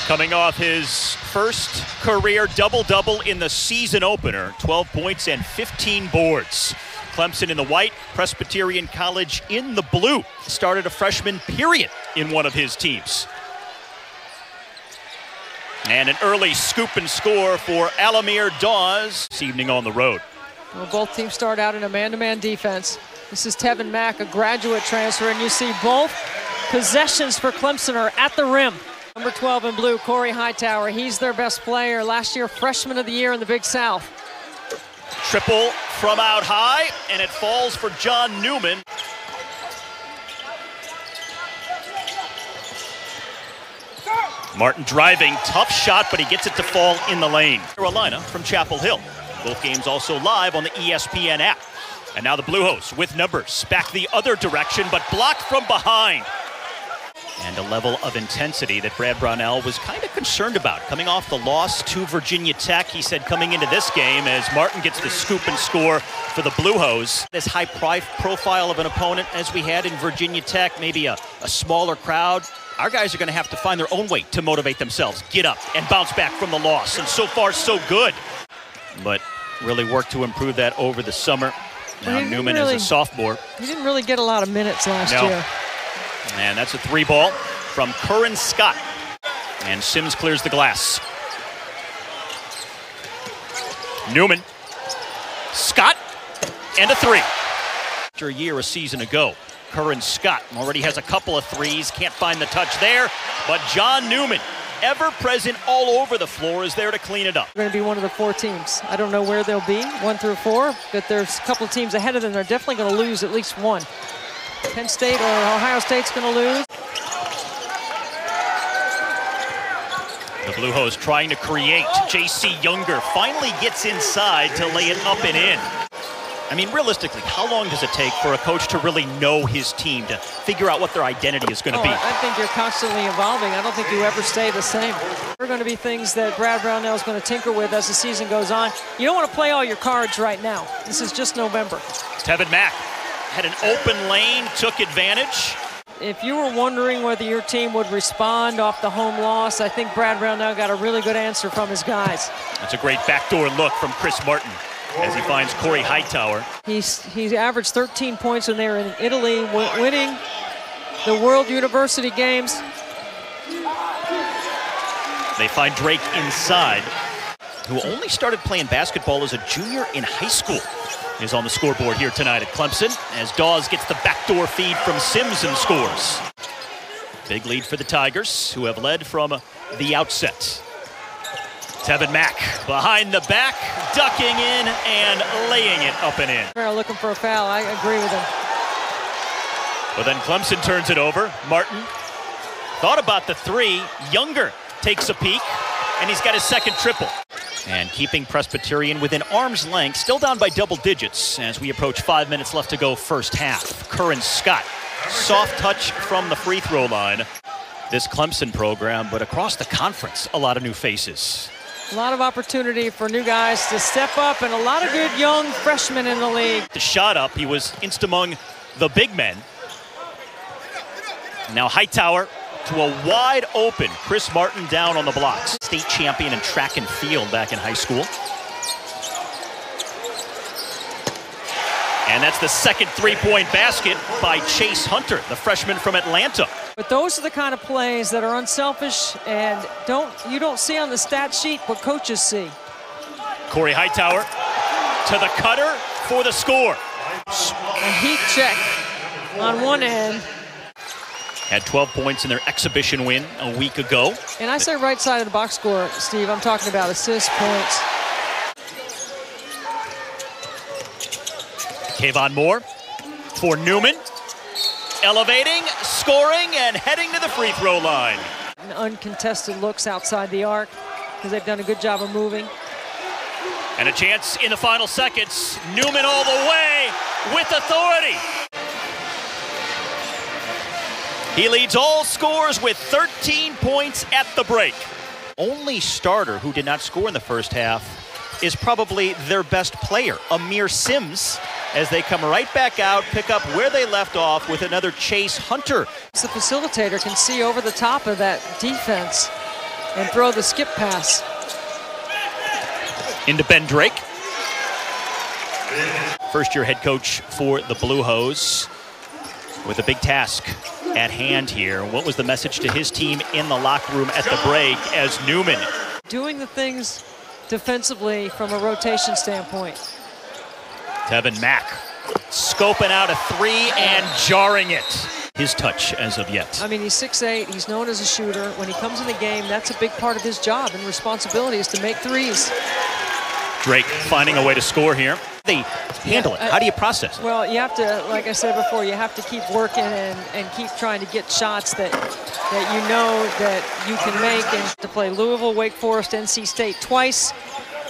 Coming off his first career double-double in the season opener, 12 points and 15 boards. Clemson in the white, Presbyterian College in the blue. Started a freshman period in one of his teams. And an early scoop and score for Alamir Dawes this evening on the road. Well, both teams start out in a man-to-man defense. This is Tevin Mack, a graduate transfer, and you see both possessions for Clemson are at the rim. Number 12 in blue, Corey Hightower. He's their best player. Last year, Freshman of the Year in the Big South. Triple from out high, and it falls for John Newman. Martin driving, tough shot, but he gets it to fall in the lane. Carolina from Chapel Hill. Both games also live on the ESPN app. And now the Blue Hose with numbers back the other direction, but blocked from behind. And a level of intensity that Brad Brownell was kind of concerned about. Coming off the loss to Virginia Tech, he said coming into this game as Martin gets the scoop and score for the Blue Hose. This high profile of an opponent as we had in Virginia Tech, maybe a smaller crowd. Our guys are going to have to find their own way to motivate themselves, get up and bounce back from the loss. And so far, so good. But really worked to improve that over the summer. Now Newman is a sophomore. He didn't really get a lot of minutes last year. And that's a three ball from Curran Scott. And Sims clears the glass. Newman. Scott. And a three. After a year, a season ago. Curran Scott already has a couple of threes. Can't find the touch there. But John Newman, ever present all over the floor, is there to clean it up. They're going to be one of the 4 teams. I don't know where they'll be, 1 through 4, but there's a couple of teams ahead of them. They're definitely going to lose at least one. Penn State or Ohio State's going to lose. The Blue Hose trying to create. J.C. Younger finally gets inside to lay it up and in. I mean, realistically, how long does it take for a coach to really know his team, to figure out what their identity is going to be? I think you're constantly evolving. I don't think you ever stay the same. There are going to be things that Brad Brownell is going to tinker with as the season goes on. You don't want to play all your cards right now. This is just November. Tevin Mack had an open lane, took advantage. If you were wondering whether your team would respond off the home loss, I think Brad Brownell got a really good answer from his guys. That's a great backdoor look from Chris Martin as he finds Corey Hightower. He averaged 13 points when they were in Italy, winning the World University Games. They find Drake inside, who only started playing basketball as a junior in high school. Is on the scoreboard here tonight at Clemson as Dawes gets the backdoor feed from Sims and scores. Big lead for the Tigers, who have led from the outset. Tevin Mack behind the back, ducking in and laying it up and in. They're looking for a foul. I agree with him. But then Clemson turns it over. Martin thought about the three. Younger takes a peek, and he's got his second triple. And keeping Presbyterian within arm's length, still down by double digits as we approach 5 minutes left to go first half. Curran Scott, soft touch from the free throw line. This Clemson program, but across the conference, a lot of new faces. A lot of opportunity for new guys to step up, and a lot of good young freshmen in the league. The shot up, he was inst among the big men. Now Hightower to a wide open Chris Martin down on the blocks. State champion in track and field back in high school. And that's the second three-point basket by Chase Hunter, the freshman from Atlanta. But those are the kind of plays that are unselfish and you don't see on the stat sheet what coaches see. Corey Hightower to the cutter for the score. A heat check on one end. Had 12 points in their exhibition win a week ago. And I say right side of the box score, Steve. I'm talking about assist points. Kayvon Moore for Newman. Elevating, scoring, and heading to the free throw line. Uncontested looks outside the arc because they've done a good job of moving. And a chance in the final seconds. Newman all the way with authority. He leads all scores with 13 points at the break. Only starter who did not score in the first half is probably their best player, Amir Sims, as they come right back out, pick up where they left off with another Chase Hunter. The facilitator can see over the top of that defense and throw the skip pass. Into Ben Drake. First-year head coach for the Blue Hose with a big task at hand here. What was the message to his team in the locker room at the break as Newman? Doing the things defensively from a rotation standpoint. Tevin Mack scoping out a three and jarring it. His touch as of yet. I mean, he's 6'8", he's known as a shooter. When he comes in the game, that's a big part of his job and responsibility is to make threes. Drake finding a way to score here. They handle it. How do you process it? Well, you have to, like I said before, you have to keep working and keep trying to get shots that you know that you can make. And to play Louisville, Wake Forest, NC State twice,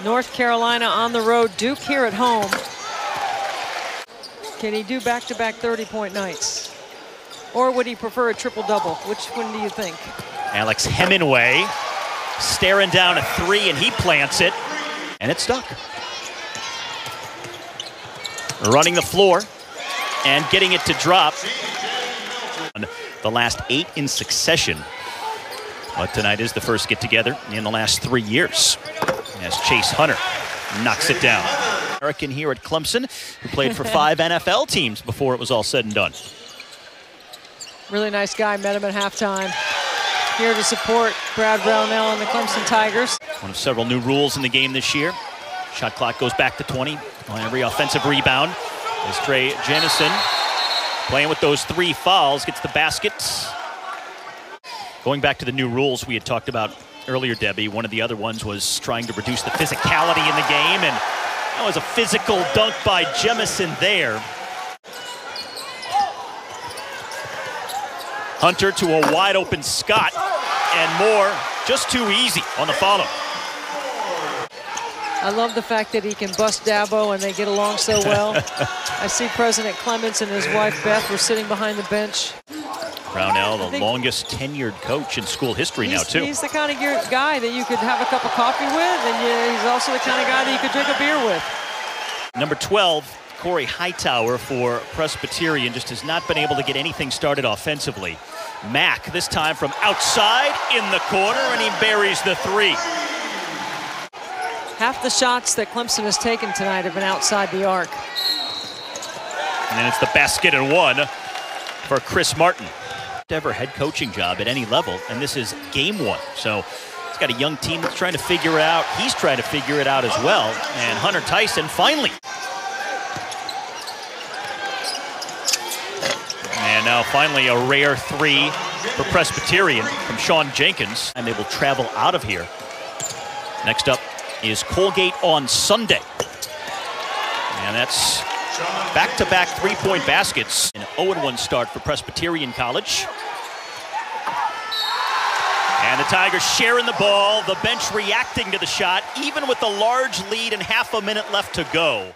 North Carolina on the road, Duke here at home. Can he do back-to-back 30-point nights? Or would he prefer a triple-double? Which one do you think? Alex Hemingway staring down a three, and he plants it, and it's stuck. Running the floor and getting it to drop. The last 8 in succession. But tonight is the first get-together in the last 3 years as Chase Hunter knocks it down. American here at Clemson, who played for 5 NFL teams before it was all said and done. Really nice guy, met him at halftime. Here to support Brad Brownell and the Clemson Tigers. One of several new rules in the game this year. Shot clock goes back to 20 on every offensive rebound. As Trey Jennison, playing with those 3 fouls, gets the basket. Going back to the new rules we had talked about earlier, Debbie, one of the other ones was trying to reduce the physicality in the game, and that was a physical dunk by Jemison there. Hunter to a wide open Scott, and Moore just too easy on the follow. I love the fact that he can bust Dabo and they get along so well. I see President Clements and his wife Beth were sitting behind the bench. Brownell, the longest tenured coach in school history now, too. He's the kind of guy that you could have a cup of coffee with, and he's also the kind of guy that you could drink a beer with. Number 12, Corey Hightower for Presbyterian, just has not been able to get anything started offensively. Mack, this time from outside in the corner, and he buries the three. Half the shots that Clemson has taken tonight have been outside the arc. And then it's the basket and one for Chris Martin. Ever head coaching job at any level, and this is game 1. So he's got a young team that's trying to figure it out. He's trying to figure it out as well. And Hunter Tyson finally. And now finally a rare 3 for Presbyterian from Sean Jenkins. And they will travel out of here. Next up is Colgate on Sunday. And that's back-to-back 3-point baskets. An 0-1 start for Presbyterian College. And the Tigers sharing the ball. The bench reacting to the shot, even with the large lead and half a minute left to go.